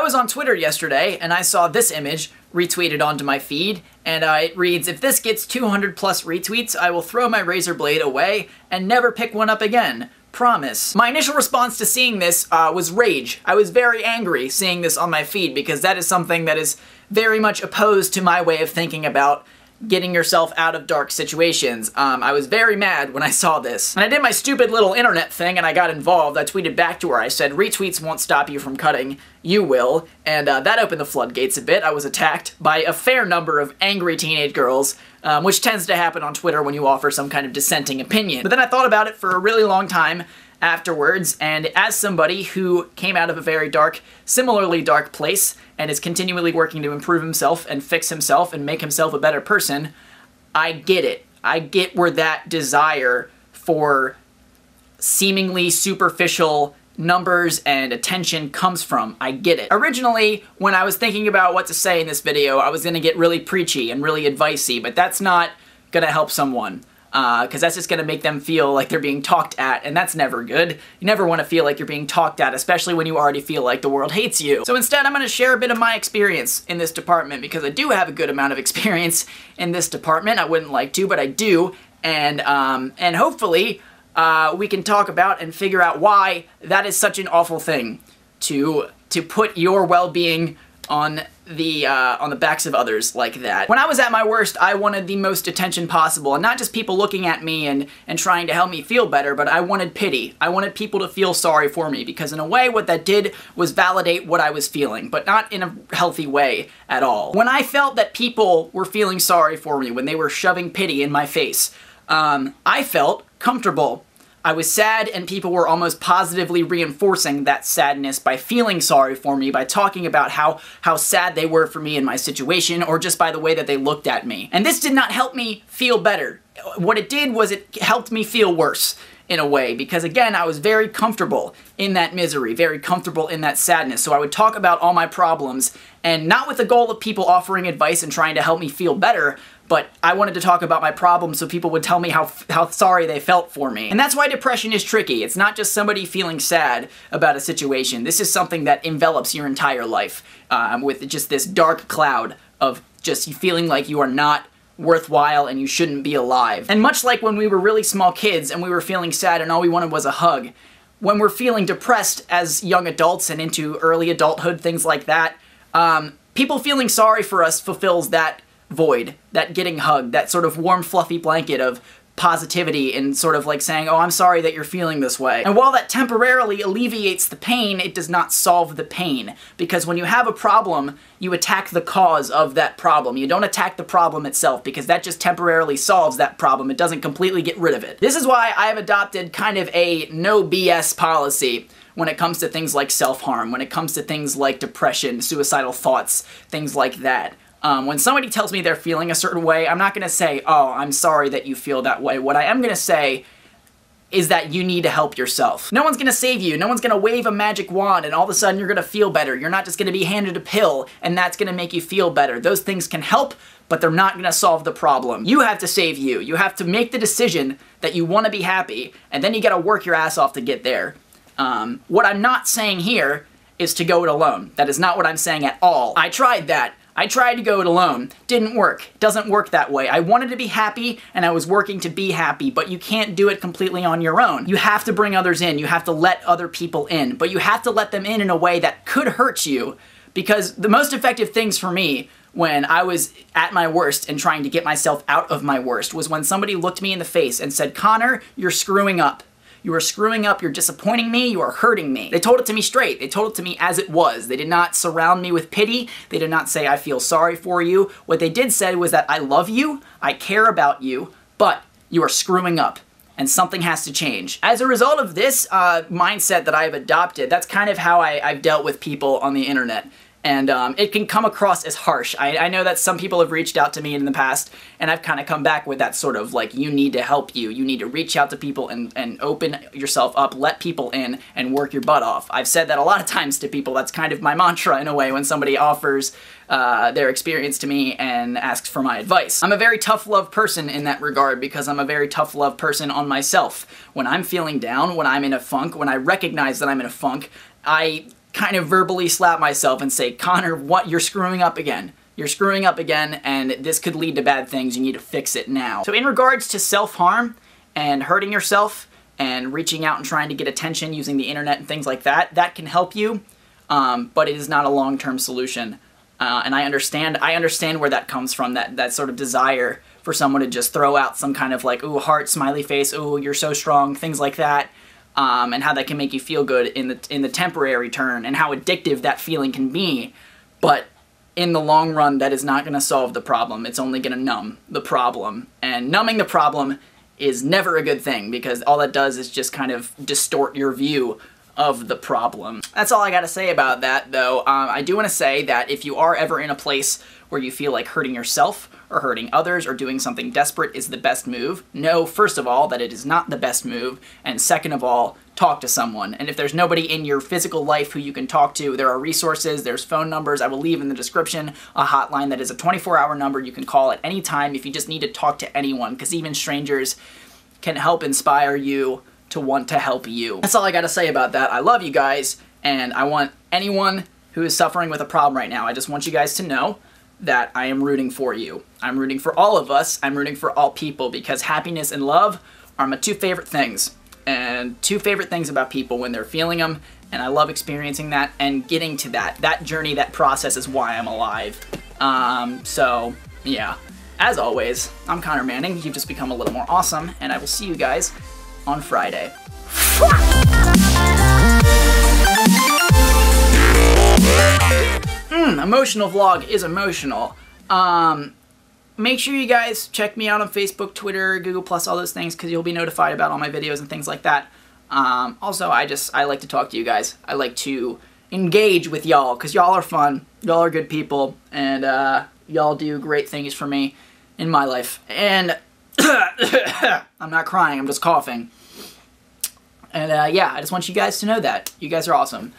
was on Twitter yesterday and I saw this image retweeted onto my feed, and it reads, "If this gets 200 plus retweets, I will throw my razor blade away and never pick one up again. Promise." My initial response to seeing this was rage. I was very angry seeing this on my feed because that is something that is very much opposed to my way of thinking about getting yourself out of dark situations. I was very mad when I saw this. And I did my stupid little internet thing and I got involved. I tweeted back to her. I said, "Retweets won't stop you from cutting. You will." And that opened the floodgates a bit. I was attacked by a fair number of angry teenage girls, which tends to happen on Twitter when you offer some kind of dissenting opinion. But then I thought about it for a really long time afterwards, and as somebody who came out of a very dark, similarly dark place, and is continually working to improve himself and fix himself and make himself a better person, I get it. I get where that desire for seemingly superficial numbers and attention comes from. I get it. Originally, when I was thinking about what to say in this video, I was gonna get really preachy and really advicey, but that's not gonna help someone. Because that's just going to make them feel like they're being talked at, and that's never good. You never want to feel like you're being talked at, especially when you already feel like the world hates you. So instead, I'm going to share a bit of my experience in this department, because I do have a good amount of experience in this department. I wouldn't like to, but I do, and hopefully we can talk about and figure out why that is such an awful thing to put your well-being on the backs of others like that. When I was at my worst, I wanted the most attention possible, and not just people looking at me and trying to help me feel better, but I wanted pity. I wanted people to feel sorry for me, because in a way what that did was validate what I was feeling, but not in a healthy way at all. When I felt that people were feeling sorry for me, when they were shoving pity in my face, I felt comfortable. I was sad, and people were almost positively reinforcing that sadness by feeling sorry for me, by talking about how sad they were for me in my situation, or just by the way that they looked at me. And this did not help me feel better. What it did was it helped me feel worse, in a way, because again, I was very comfortable in that misery, very comfortable in that sadness. So I would talk about all my problems, and not with the goal of people offering advice and trying to help me feel better, but I wanted to talk about my problems so people would tell me how sorry they felt for me. And that's why depression is tricky. It's not just somebody feeling sad about a situation. This is something that envelops your entire life with just this dark cloud of just feeling like you are not worthwhile and you shouldn't be alive. And much like when we were really small kids and we were feeling sad and all we wanted was a hug, when we're feeling depressed as young adults and into early adulthood, things like that, people feeling sorry for us fulfills that void, that getting hugged, that sort of warm fluffy blanket of positivity and sort of like saying, "Oh, I'm sorry that you're feeling this way." And while that temporarily alleviates the pain, it does not solve the pain. Because when you have a problem, you attack the cause of that problem. You don't attack the problem itself, because that just temporarily solves that problem. It doesn't completely get rid of it. This is why I have adopted kind of a no BS policy when it comes to things like self-harm, when it comes to things like depression, suicidal thoughts, things like that. When somebody tells me they're feeling a certain way, I'm not going to say, "Oh, I'm sorry that you feel that way." What I am going to say is that you need to help yourself. No one's going to save you. No one's going to wave a magic wand and all of a sudden you're going to feel better. You're not just going to be handed a pill and that's going to make you feel better. Those things can help, but they're not going to solve the problem. You have to save you. You have to make the decision that you want to be happy, and then you got to work your ass off to get there. What I'm not saying here is to go it alone. That is not what I'm saying at all. I tried that. I tried to go it alone. Didn't work. Doesn't work that way. I wanted to be happy, and I was working to be happy, but you can't do it completely on your own. You have to bring others in. You have to let other people in, but you have to let them in a way that could hurt you, because the most effective things for me when I was at my worst and trying to get myself out of my worst was when somebody looked me in the face and said, "Connor, you're screwing up. You are screwing up, you're disappointing me, you are hurting me." They told it to me straight. They told it to me as it was. They did not surround me with pity. They did not say, "I feel sorry for you." What they did say was that I love you, I care about you, but you are screwing up, and something has to change. As a result of this mindset that I've adopted, that's kind of how I've dealt with people on the internet. And it can come across as harsh. I know that some people have reached out to me in the past, and I've kind of come back with that sort of like, you need to help you. You need to reach out to people and open yourself up, let people in, and work your butt off. I've said that a lot of times to people. That's kind of my mantra in a way when somebody offers their experience to me and asks for my advice. I'm a very tough love person in that regard, because I'm a very tough love person on myself. When I'm feeling down, when I'm in a funk, when I recognize that I'm in a funk, I kind of verbally slap myself and say, Connor, what? You're screwing up again. You're screwing up again, and this could lead to bad things. You need to fix it now. So in regards to self-harm and hurting yourself and reaching out and trying to get attention using the internet and things like that, that can help you, but it is not a long-term solution. And I understand where that comes from, that sort of desire for someone to just throw out some kind of like, ooh, heart, smiley face, ooh, you're so strong, things like that, and how that can make you feel good in the temporary turn, and how addictive that feeling can be. But in the long run, that is not going to solve the problem. It's only going to numb the problem. And numbing the problem is never a good thing, because all that does is just kind of distort your view of the problem. That's all I gotta say about that, though. I do want to say that if you are ever in a place where you feel like hurting yourself or hurting others or doing something desperate is the best move, know, first of all, that it is not the best move, and second of all, talk to someone. And if there's nobody in your physical life who you can talk to, there are resources, there's phone numbers. I will leave in the description a hotline that is a 24-hour number you can call at any time if you just need to talk to anyone, because even strangers can help inspire you to want to help you. That's all I gotta say about that. I love you guys, and I want anyone who is suffering with a problem right now, I just want you guys to know that I am rooting for you. I'm rooting for all of us. I'm rooting for all people, because happiness and love are my two favorite things. And two favorite things about people when they're feeling them, and I love experiencing that and getting to that. That journey, that process is why I'm alive. So, yeah. As always, I'm Connor Manning. You've just become a little more awesome, and I will see you guys on Friday. Emotional vlog is emotional. Make sure you guys check me out on Facebook, Twitter, Google+, all those things, because you'll be notified about all my videos and things like that. Also, I like to talk to you guys. I like to engage with y'all, because y'all are fun. Y'all are good people, and y'all do great things for me in my life. And I'm not crying, I'm just coughing. And yeah, I just want you guys to know that. You guys are awesome.